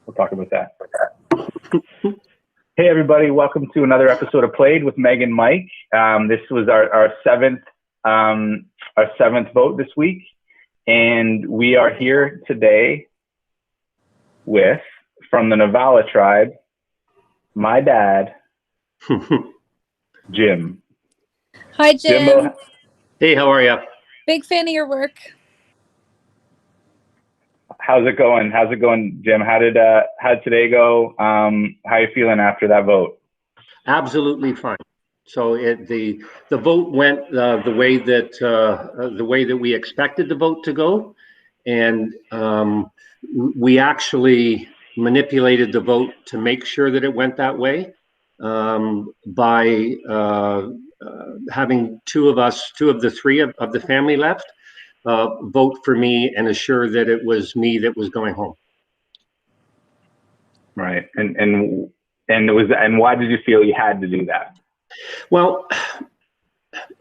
We'll talk about that. Hey, everybody. Welcome to another episode of Played with Meg and Mike. This was our seventh vote this week. And we are here today with, from the Navala tribe, my dad, Jim. Hi, Jim. Jimbo. Hey, how are you? Big fan of your work. How's it going, Jim? How did today go? How are you feeling after that vote? Absolutely fine. So the vote went the way that we expected the vote to go, and we actually manipulated the vote to make sure that it went that way by having two of the three of the family left vote for me and assure that it was me that was going home. Right, and why did you feel you had to do that? Well,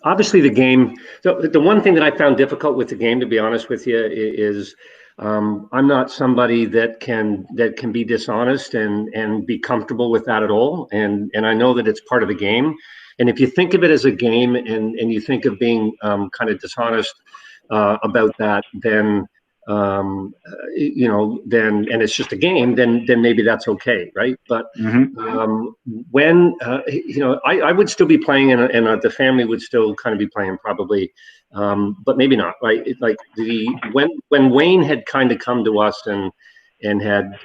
obviously the game. The one thing that I found difficult with the game, to be honest with you, is I'm not somebody that can be dishonest and be comfortable with that at all. And I know that it's part of the game. And if you think of it as a game and you think of being kind of dishonest about that, then and it's just a game, then maybe that's okay, right? But when I would still be playing, and the family would still kind of be playing probably, but maybe not, right? When Wayne had kind of come to us and had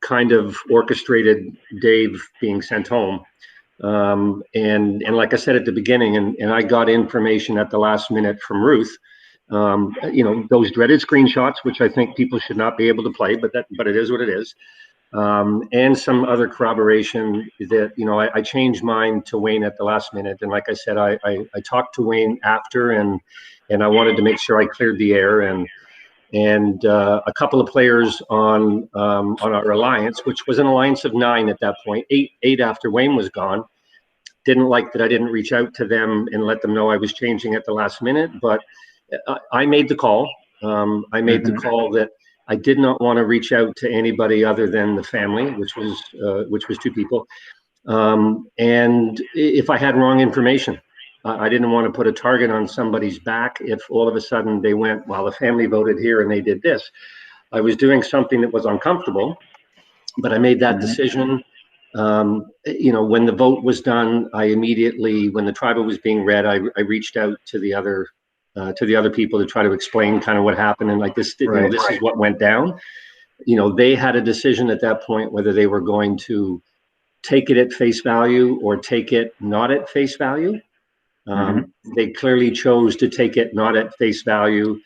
kind of orchestrated Dave being sent home. And like I said at the beginning, and I got information at the last minute from Ruth, those dreaded screenshots, which I think people should not be able to play, but it is what it is. And some other corroboration that, I changed mine to Wayne at the last minute. And like I said, I talked to Wayne after, and I wanted to make sure I cleared the air, and a couple of players on our alliance, which was an alliance of 9 at that point, eight after Wayne was gone, didn't like that I didn't reach out to them and let them know I was changing at the last minute. But I made the call. I made the call that I did not want to reach out to anybody other than the family, which was 2 people. And if I had wrong information, I didn't want to put a target on somebody's back if all of a sudden they went, well, the family voted here and they did this. I was doing something that was uncomfortable, but I made that decision. When the vote was done, I immediately, when the tribal was being read, I reached out to the other people to try to explain kind of what happened, and like this, this is what went down. They had a decision at that point whether they were going to take it at face value or take it not at face value. They clearly chose to take it not at face value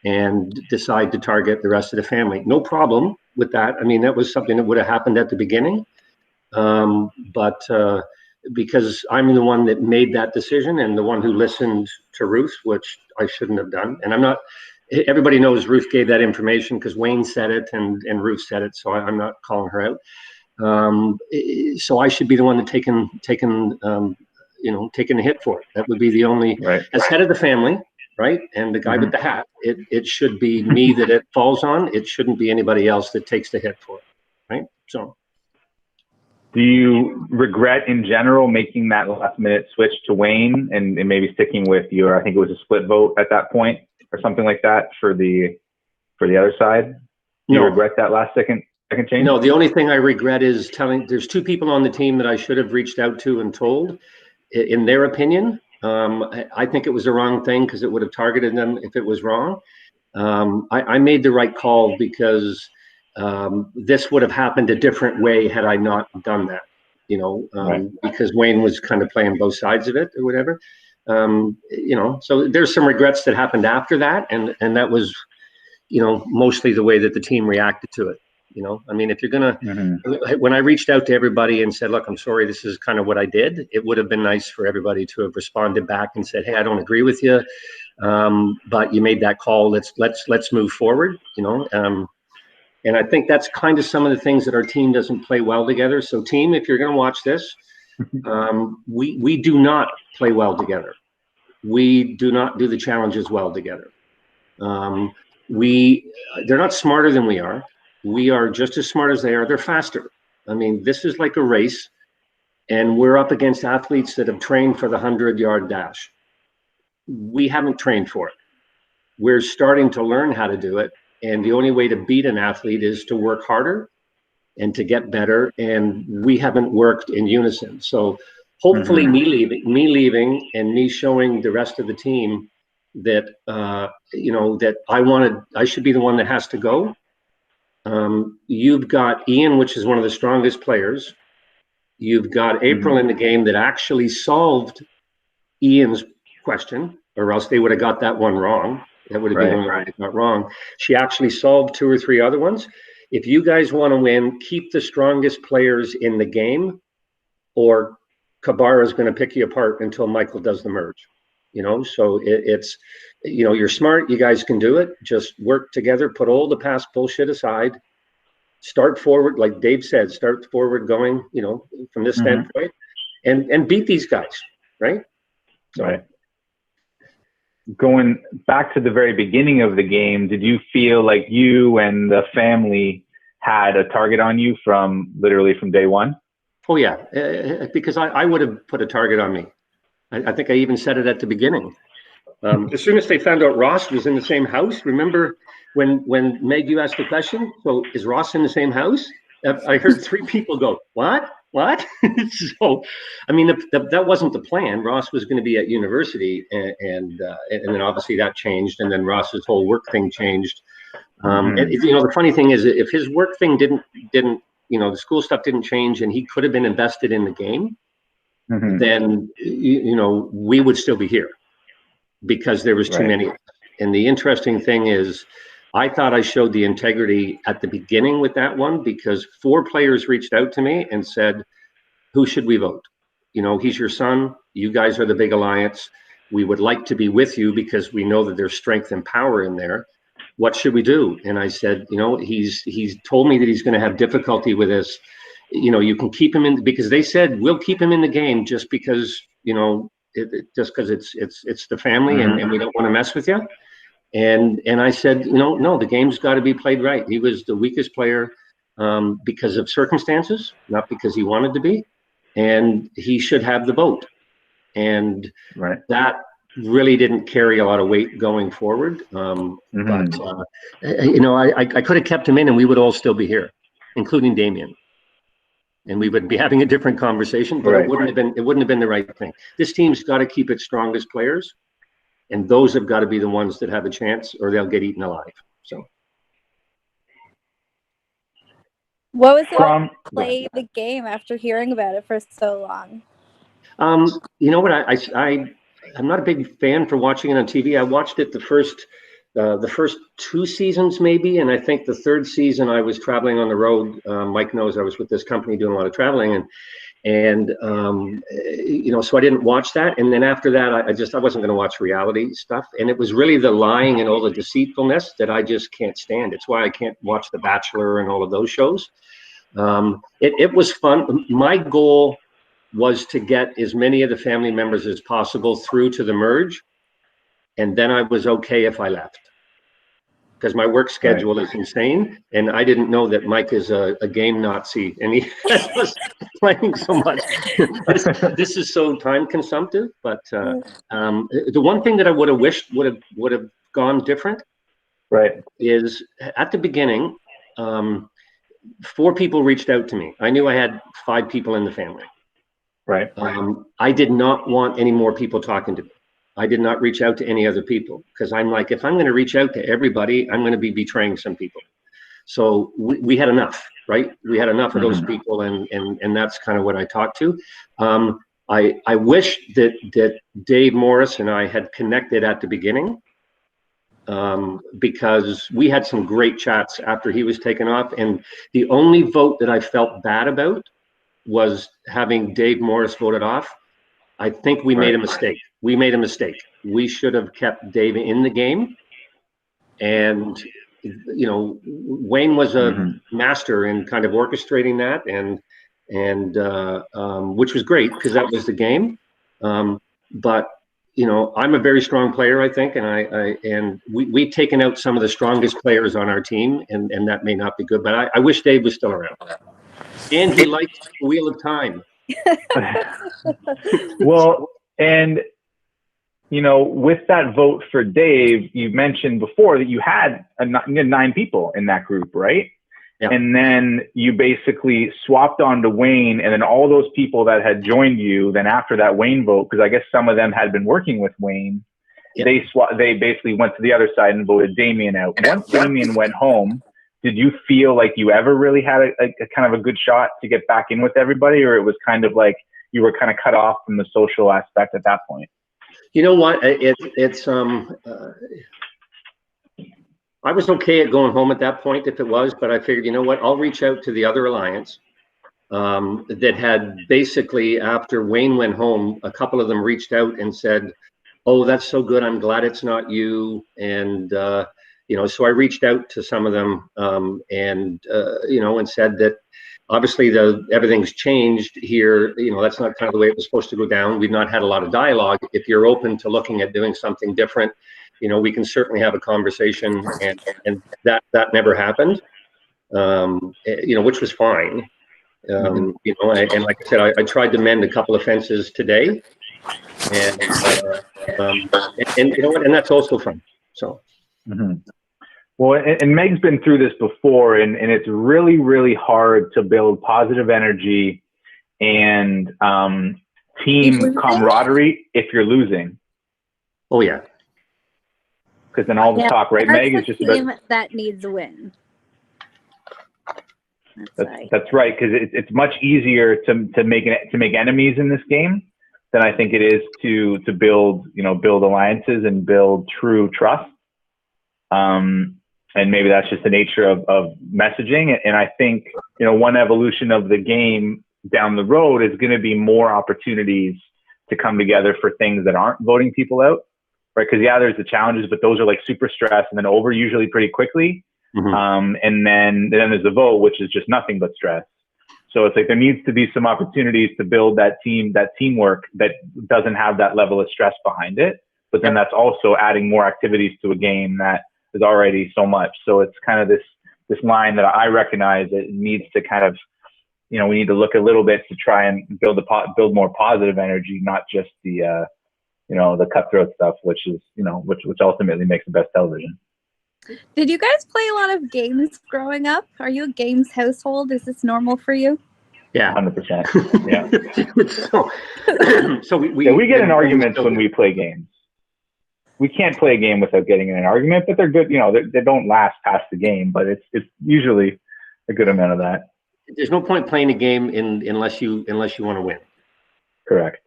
and decide to target the rest of the family. No problem with that. I mean, that was something that would have happened at the beginning. But because I'm the one that made that decision and the one who listened to Ruth, which I shouldn't have done. And I'm not, everybody knows Ruth gave that information because Wayne said it and Ruth said it. So I'm not calling her out. So I should be the one that taking the hit for it. That would be the only, as head of the family, right? And the guy with the hat, it should be me that it falls on. It shouldn't be anybody else that takes the hit for it, right? So. Do you regret in general making that last minute switch to Wayne and maybe sticking with your, I think it was a split vote at that point or something like that for the other side? Do you regret that last second change? No, the only thing I regret is there's 2 people on the team that I should have reached out to and told, in their opinion. I think it was the wrong thing because it would have targeted them if it was wrong. I made the right call because this would have happened a different way had I not done that, because Wayne was kind of playing both sides of it or whatever. So there's some regrets that happened after that. And that was, mostly the way that the team reacted to it. I mean, if you're going to, when I reached out to everybody and said, look, I'm sorry, this is kind of what I did. It would have been nice for everybody to have responded back and said, hey, I don't agree with you. But you made that call. Let's move forward, and I think that's kind of some of the things that our team doesn't play well together. So team, if you're going to watch this, we do not play well together. We do not do the challenges well together. They're not smarter than we are. We are just as smart as they are. They're faster. I mean, this is like a race, and we're up against athletes that have trained for the 100-yard dash. We haven't trained for it. We're starting to learn how to do it, and the only way to beat an athlete is to work harder and to get better, and we haven't worked in unison. So hopefully me leaving and me showing the rest of the team that that I should be the one that has to go. You've got Ian, which is one of the strongest players. You've got April in the game that actually solved Ian's question, or else they would have got that one wrong. That would have been one they got wrong. She actually solved 2 or 3 other ones. If you guys want to win, keep the strongest players in the game, or Kabara is going to pick you apart until Michael does the merge. So it's you're smart. You guys can do it. Just work together. Put all the past bullshit aside. Start forward, like Dave said. Start forward, going. From this standpoint, and beat these guys, right? So. Right. Going back to the very beginning of the game, did you feel like you and the family had a target on you literally from day one? Oh yeah, because I would have put a target on me. I think I even said it at the beginning. As soon as they found out Ross was in the same house, remember when Meg, you asked the question, so is Ross in the same house? I heard 3 people go, what? So, I mean, that wasn't the plan. Ross was going to be at university, and then obviously that changed, and then Ross's whole work thing changed. And the funny thing is, if his work thing didn't the school stuff didn't change, and he could have been invested in the game, then we would still be here because there was too many. And the interesting thing is, I thought I showed the integrity at the beginning with that one, because 4 players reached out to me and said, who should we vote? He's your son. You guys are the big alliance. We would like to be with you because we know that there's strength and power in there. What should we do? And I said, he's told me that he's going to have difficulty with this. You can keep him in, because they said, we'll keep him in the game just because, just because it's the family and we don't want to mess with you. And I said, no, the game's got to be played right. He was the weakest player because of circumstances, not because he wanted to be, and he should have the vote. And that really didn't carry a lot of weight going forward. But I could have kept him in, and we would all still be here, including Damien. And we would be having a different conversation, but it wouldn't have been the right thing. This team's got to keep its strongest players. And those have got to be the ones that have a chance, or they'll get eaten alive. So, what was it like to play the game after hearing about it for so long? You know what? I'm not a big fan for watching it on TV. I watched it the first 2 seasons maybe, and I think the 3rd season I was traveling on the road. Mike knows I was with this company doing a lot of traveling, and so I didn't watch that. And then after that, I wasn't going to watch reality stuff. And it was really the lying and all the deceitfulness that I just can't stand. It's why I can't watch The Bachelor and all of those shows. It was fun. My goal was to get as many of the family members as possible through to the merge. And then I was okay if I left, because my work schedule is insane, and I didn't know that Mike is a game Nazi, and he was playing so much. This is so time consumptive. But the one thing that I would have wished would have gone different, is at the beginning, 4 people reached out to me. I knew I had 5 people in the family. I did not want any more people talking to me. I did not reach out to any other people, because I'm like, if I'm going to reach out to everybody, I'm going to be betraying some people. So we had enough, right? We had enough of those people, and that's kind of what I talked to. I wish that Dave Morris and I had connected at the beginning, because we had some great chats after he was taken off. And the only vote that I felt bad about was having Dave Morris voted off. I think we made a mistake. We made a mistake. We should have kept Dave in the game. And, Wayne was a master in kind of orchestrating that, and which was great, because that was the game. But you know, I'm a very strong player, I think, and we've taken out some of the strongest players on our team, and that may not be good. But I wish Dave was still around, and he likes the Wheel of Time. Well, and you know, with that vote for Dave, you mentioned before that you had 9 people in that group, right? Yeah. And then you basically swapped on to Wayne, and then all those people that had joined you, then after that Wayne vote, because I guess some of them had been working with Wayne, yeah. they basically went to the other side and voted Damien out. Once Damien went home, did you feel like you ever really had a kind of a good shot to get back in with everybody, or it was kind of like you were kind of cut off from the social aspect at that point? You know what? I was okay at going home at that point if it was, but I figured, you know what? I'll reach out to the other alliance that had basically, after Wayne went home, a couple of them reached out and said, "Oh, that's so good. I'm glad it's not you." And you know, so I reached out to some of them and you know, and said that obviously everything's changed here. You know, that's not kind of the way it was supposed to go down. We've not had a lot of dialogue. If you're open to looking at doing something different, you know, we can certainly have a conversation, and that never happened. You know, which was fine. You know, and like I said, I tried to mend a couple of fences today, and you know what, and that's also fun. So. Mm-hmm. Well, and Meg's been through this before, and it's really, really hard to build positive energy and team camaraderie if you're losing. Oh yeah. Because then all the talk, right, Meg, is just team that needs a win. That's right, because it's much easier to make enemies in this game than I think it is to build alliances and build true trust. And maybe that's just the nature of messaging. And I think, you know, one evolution of the game down the road is going to be more opportunities to come together for things that aren't voting people out, right? Because yeah, there's the challenges, but those are like super stress and then over usually pretty quickly. Mm-hmm. And then there's the vote, which is just nothing but stress. So it's like there needs to be some opportunities to build that teamwork that doesn't have that level of stress behind it. But then that's also adding more activities to a game that is already so much. So it's kind of this line that I recognize that it needs to kind of, you know, we need to look a little bit to try and build more positive energy, not just the, you know, the cutthroat stuff, which is, you know, which ultimately makes the best television. Did you guys play a lot of games growing up? Are you a games household? Is this normal for you? Yeah, 100%. Yeah. So we get in arguments when we play games. We can't play a game without getting in an argument, but they're good. You know, they don't last past the game, but it's usually a good amount of that. There's no point playing a game unless you want to win. Correct.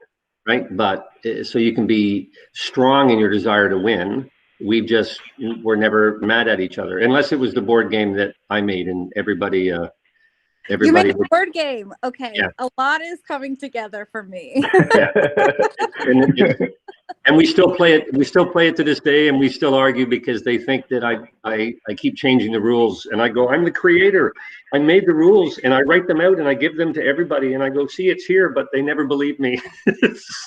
Right, but so you can be strong in your desire to win. We're never mad at each other, unless it was the board game that I made, and everybody. You made a board game. Okay, yeah. A lot is coming together for me. Yeah. And we still play it. We still play it to this day, and we still argue because they think that I keep changing the rules, and I go, I'm the creator. I made the rules, and I write them out, and I give them to everybody, and I go, see, it's here, but they never believe me.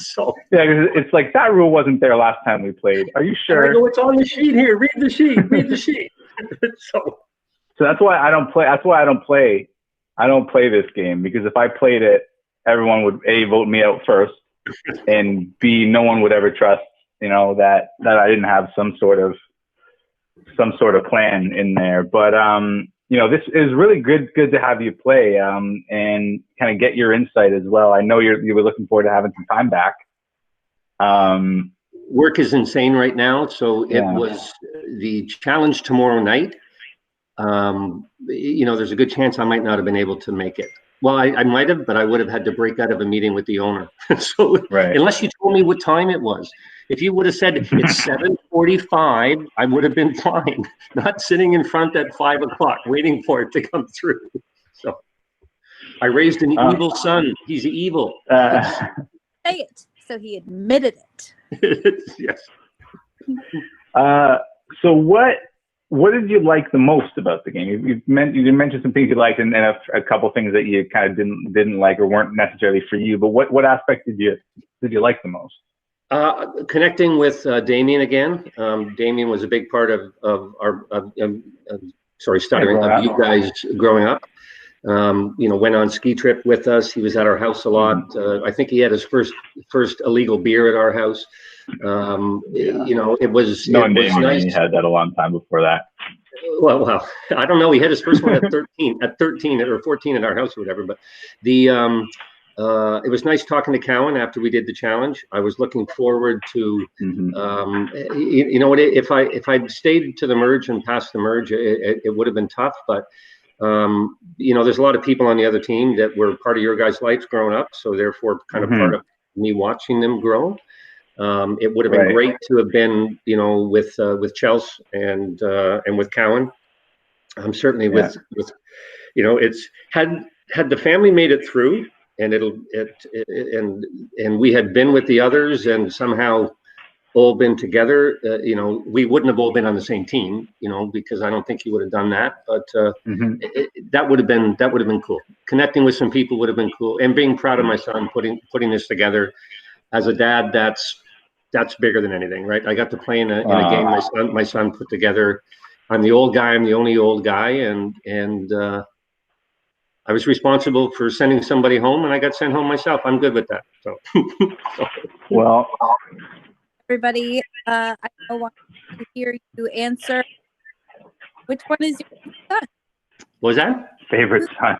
So yeah, it's like that rule wasn't there last time we played. Are you sure? And I go, it's on the sheet here. Read the sheet. Read the sheet. So that's why I don't play. That's why I don't play. I don't play this game, because if I played it, everyone would A, vote me out first, and B, no one would ever trust, you know, that I didn't have some sort of plan in there. But you know, this is really good to have you play and kind of get your insight as well. I know you were looking forward to having some time back. Work is insane right now, so it was the challenge tomorrow night. You know, there's a good chance I might not have been able to make it. Well, I might have, but I would have had to break out of a meeting with the owner. So unless you told me what time it was, if you would have said it's 7:45, I would have been fine. Not sitting in front at 5 o'clock waiting for it to come through. So I raised an evil son. He's evil. Say it. So he admitted it. Yes. So what did you like the most about the game? You mentioned some things you liked, and a couple things that you kind of didn't like or weren't necessarily for you. But what aspect did you like the most? Connecting with Damien again. Damien was a big part of you guys growing up. Went on ski trip with us. He was at our house a lot. I think he had his first illegal beer at our house. It was nice. He had that a long time before that. Well, I don't know. He had his first one at 13 or 14 at our house or whatever. But it was nice talking to Cowan after we did the challenge. I was looking forward to, if I'd stayed to the merge and passed the merge, it would have been tough. But there's a lot of people on the other team that were part of your guys' lives growing up, so therefore kind of part of me watching them grow. It would have been great to have been, with Chelsea and with Cowan. Certainly with it's had the family made it through, and and we had been with the others and somehow all been together. We wouldn't have all been on the same team, because I don't think he would have done that. But that would have been cool. Connecting with some people would have been cool, and being proud of my son putting this together. As a dad, that's bigger than anything, right? I got to play in a game my son put together. I'm the old guy. I'm the only old guy, and I was responsible for sending somebody home, and I got sent home myself. I'm good with that. So, well, everybody, I want to hear you answer. Which one is your son? What was that? Favorite son.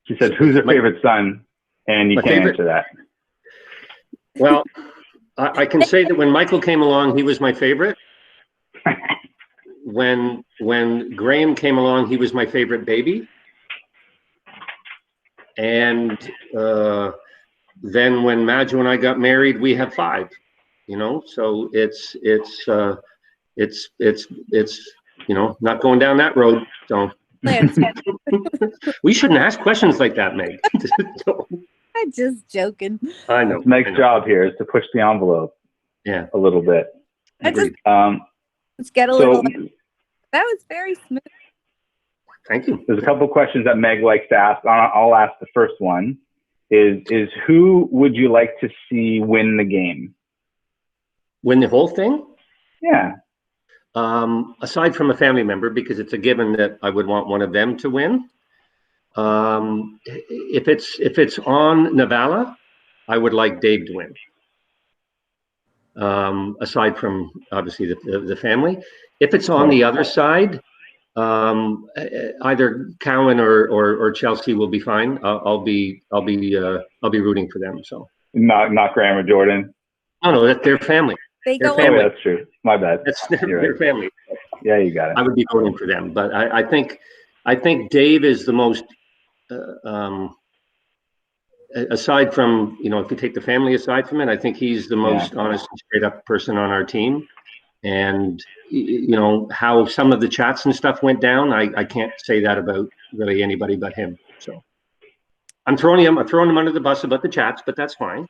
She said, "Who's your favorite son?" And you can't answer that. Well, I can say that when Michael came along, he was my favorite. When Graham came along, he was my favorite baby. And then when Madjo and I got married, we have 5. So it's not going down that road. So we shouldn't ask questions like that, Meg. I'm just joking. I know. Meg's job here is to push the envelope. Yeah, a little bit. Let's get a little. That was very smooth. Thank you. There's a couple of questions that Meg likes to ask. I'll ask the first one. Is who would you like to see win the game? Win the whole thing? Yeah. Aside from a family member, because it's a given that I would want one of them to win. If it's on Navala, I would like Dave to win. Aside from obviously the family, if it's on the other side, either Cowan or Chelsea will be fine. I'll be rooting for them. So not Graham or Jordan. No, that's their family. Their family. Oh, that's true. My bad. That's their family. Yeah, you got it. I would be voting for them, but I think Dave is the most. Aside from, if you take the family aside from it, I think he's the most honest and straight up person on our team. And, how some of the chats and stuff went down, I can't say that about really anybody but him. So I'm throwing him under the bus about the chats, but that's fine.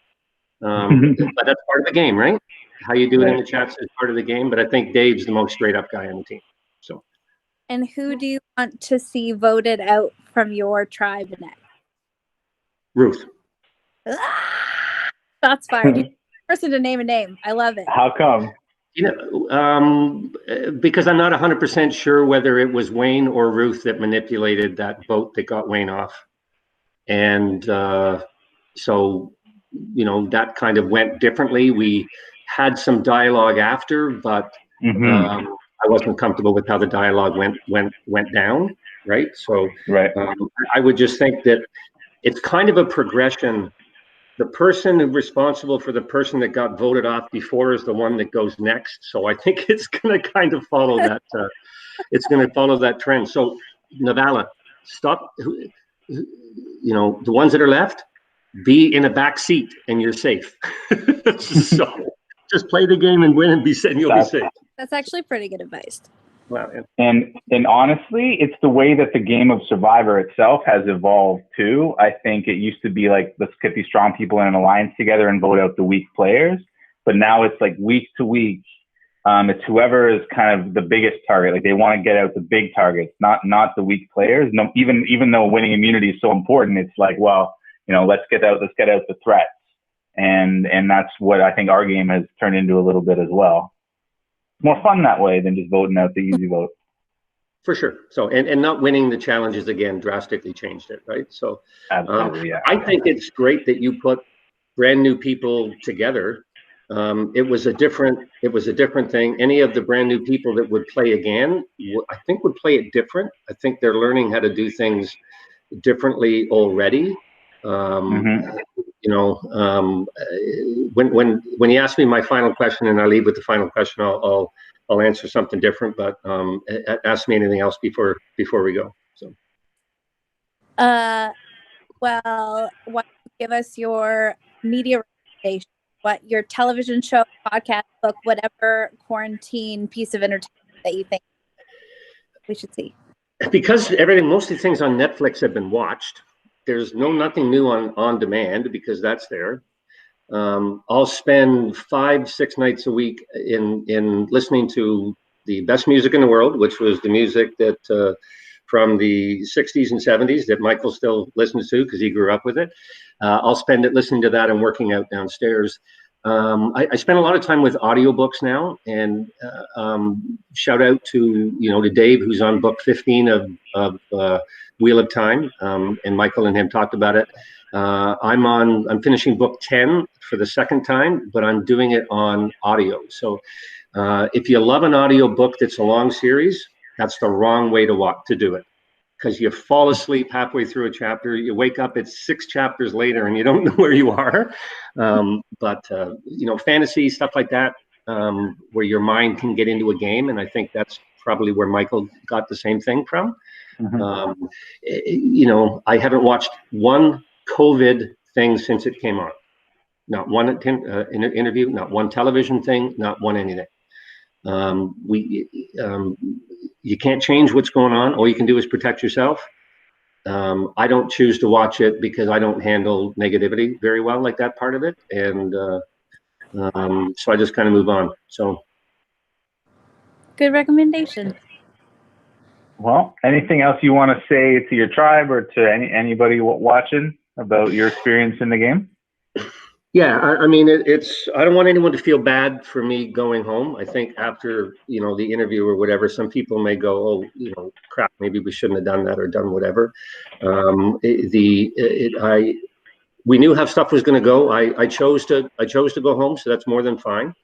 But that's part of the game, right? How you do it in the chats is part of the game. But I think Dave's the most straight up guy on the team. So. And who do you want to see voted out from your tribe next? Ruth. Shots fired. Person to name a name. I love it. How come? Because I'm not 100% sure whether it was Wayne or Ruth that manipulated that vote that got Wayne off. And so, that kind of went differently. We had some dialogue after, but I wasn't comfortable with how the dialogue went down, right? So I would just think that it's kind of a progression. The person who's responsible for the person that got voted off before is the one that goes next. So I think it's going to kind of follow that. It's going to follow that trend. So Navala, stop. The ones that are left, be in a back seat and you're safe. So just play the game and win and be safe. And you'll be safe. That's actually pretty good advice. Wow. And honestly, it's the way that the game of Survivor itself has evolved too. I think it used to be like, let's get these strong people in an alliance together and vote out the weak players. But now it's like week to week. It's whoever is kind of the biggest target. Like they want to get out the big targets, not the weak players. No, even though winning immunity is so important, it's like, well, let's get out the threats. and that's what I think our game has turned into a little bit as well. It's more fun that way than just voting out the easy vote. For sure. So, and not winning the challenges again drastically changed it, right? So, Absolutely, yeah. I think it's great that you put brand new people together. It was a different thing. Any of the brand new people that would play again, I think would play it different. I think they're learning how to do things differently already. You know, when you ask me my final question, and I leave with the final question, I'll answer something different. But ask me anything else before we go. So. Well, why don't you give us your media recommendation? What your television show, podcast, book, whatever quarantine piece of entertainment that you think we should see? Because most of the things on Netflix have been watched. There's nothing new on demand because that's there. I'll spend 5-6 nights a week in listening to the best music in the world, which was the music that from the 60s and 70s that Michael still listens to because he grew up with it. I'll spend it listening to that and working out downstairs. I spend a lot of time with audiobooks now, and shout out to Dave, who's on book 15 of Wheel of Time, and Michael and him talked about it. I'm finishing book 10 for the second time, but I'm doing it on audio. So if you love an audio book that's a long series, that's the wrong way to do it, because you fall asleep halfway through a chapter, you wake up, it's 6 chapters later, and you don't know where you are. But fantasy stuff like that, where your mind can get into a game, and I think that's probably where Michael got the same thing from. I haven't watched one COVID thing since it came on. Not one interview, not one television thing, not one anything. You can't change what's going on. All you can do is protect yourself. I don't choose to watch it because I don't handle negativity very well, like that part of it. And so I just kind of move on. So. Good recommendation. Well, anything else you want to say to your tribe or to anybody watching about your experience in the game? Yeah, I mean, I don't want anyone to feel bad for me going home. I think after, the interview or whatever, some people may go, oh, crap, maybe we shouldn't have done that or done whatever. We knew how stuff was going to go. I chose to go home, so that's more than fine.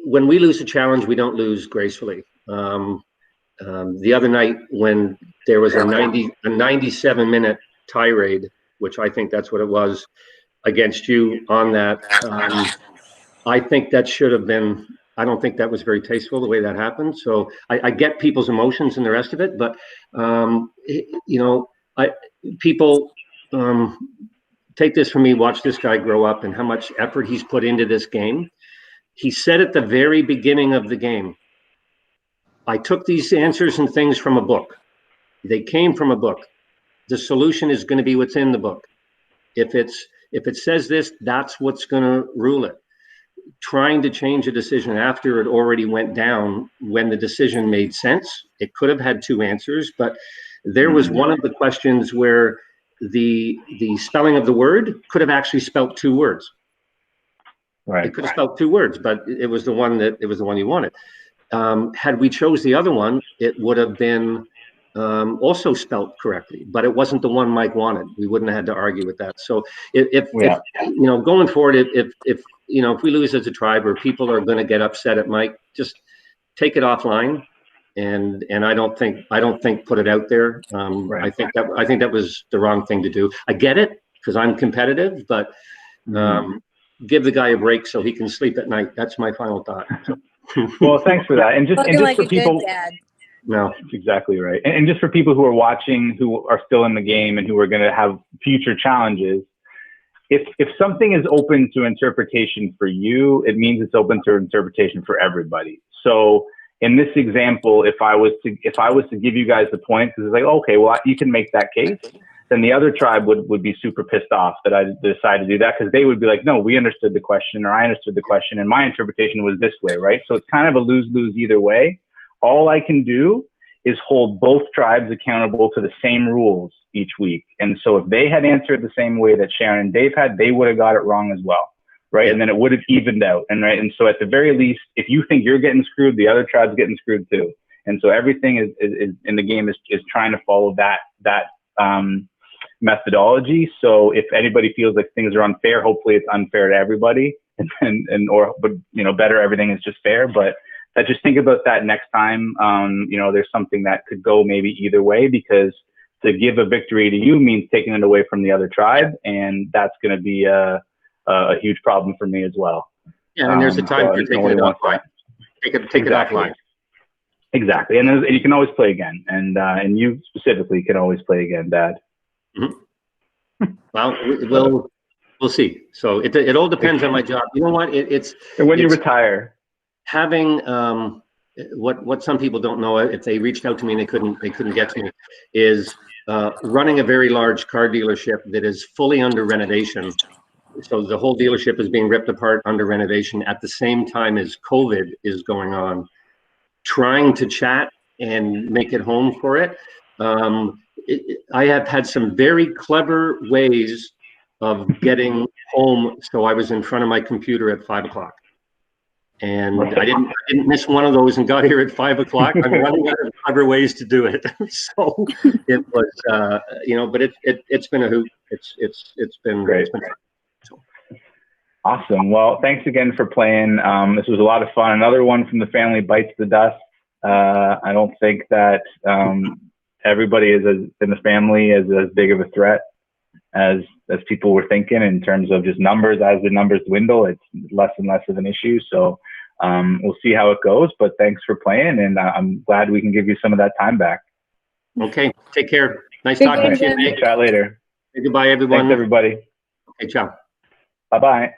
When we lose a challenge, we don't lose gracefully. The other night when there was a 97-minute tirade, which I think that's what it was, against you on that, I think that should have been, I don't think that was very tasteful the way that happened. So I get people's emotions and the rest of it, but people take this from me, watch this guy grow up and how much effort he's put into this game. He said at the very beginning of the game, I took these answers and things from a book. They came from a book. The solution is going to be what's in the book. If it says this, that's what's going to rule it. Trying to change a decision after it already went down when the decision made sense. It could have had 2 answers, but there was one of the questions where the spelling of the word could have actually spelt 2 words. Right. It could have spelled 2 words, but it was the one you wanted. Had we chose the other one, it would have been also spelt correctly, but it wasn't the one Mike wanted. We wouldn't have had to argue with that. So if going forward, if we lose as a tribe or people are going to get upset at Mike, just take it offline. And I don't think put it out there. Right. I think that was the wrong thing to do. I get it because I'm competitive, but give the guy a break so he can sleep at night. That's my final thought. Well, thanks for that. And just like for people, good dad. No, that's exactly right. And just for people who are watching, who are still in the game and who are going to have future challenges, if something is open to interpretation for you, it means it's open to interpretation for everybody. So in this example, if I was to give you guys the points, it's like, okay, well, you can make that case. Then the other tribe would be super pissed off that I decided to do that, because they would be like, no, we understood the question, or I understood the question, and my interpretation was this way, right? So it's kind of a lose-lose either way. All I can do is hold both tribes accountable to the same rules each week. And so if they had answered the same way that Sharon and Dave had, they would have got it wrong as well. Right. And then it would have evened out. And right. And so at the very least, if you think you're getting screwed, the other tribe's getting screwed too. And so everything is in the game is trying to follow that methodology. So if anybody feels like things are unfair, hopefully it's unfair to everybody, but you know, better, everything is just fair. But just think about that next time. You know, there's something that could go maybe either way, because to give a victory to you means taking it away from the other tribe, and that's going to be a huge problem for me as well. Yeah, and there's a time for taking it offline. Take it offline. Exactly, and you can always play again, and you specifically can always play again, Dad. Mm-hmm. Well, we'll see. So it all depends on my job. You know what? It's when you retire. Having what some people don't know, if they reached out to me and they couldn't get to me, is running a very large car dealership that is fully under renovation. So the whole dealership is being ripped apart under renovation at the same time as COVID is going on. Trying to chat and make it home for it. I have had some very clever ways of getting home, so I was in front of my computer at 5 o'clock. And I didn't miss one of those and got here at 5 o'clock. I'm running out of clever ways to do it. So it was, you know, but it's been a hoot. It's been great. It's been fun. So. Awesome. Well, thanks again for playing. This was a lot of fun. Another one from the family bites the dust. I don't think that everybody in the family is as big of a threat as people were thinking in terms of just numbers. As the numbers dwindle, it's less and less of an issue. So we'll see how it goes. But thanks for playing, and I'm glad we can give you some of that time back. Okay. Take care. Nice talking to you. Chat later. Say goodbye, everyone. Thanks, everybody. Okay. Ciao. Bye-bye.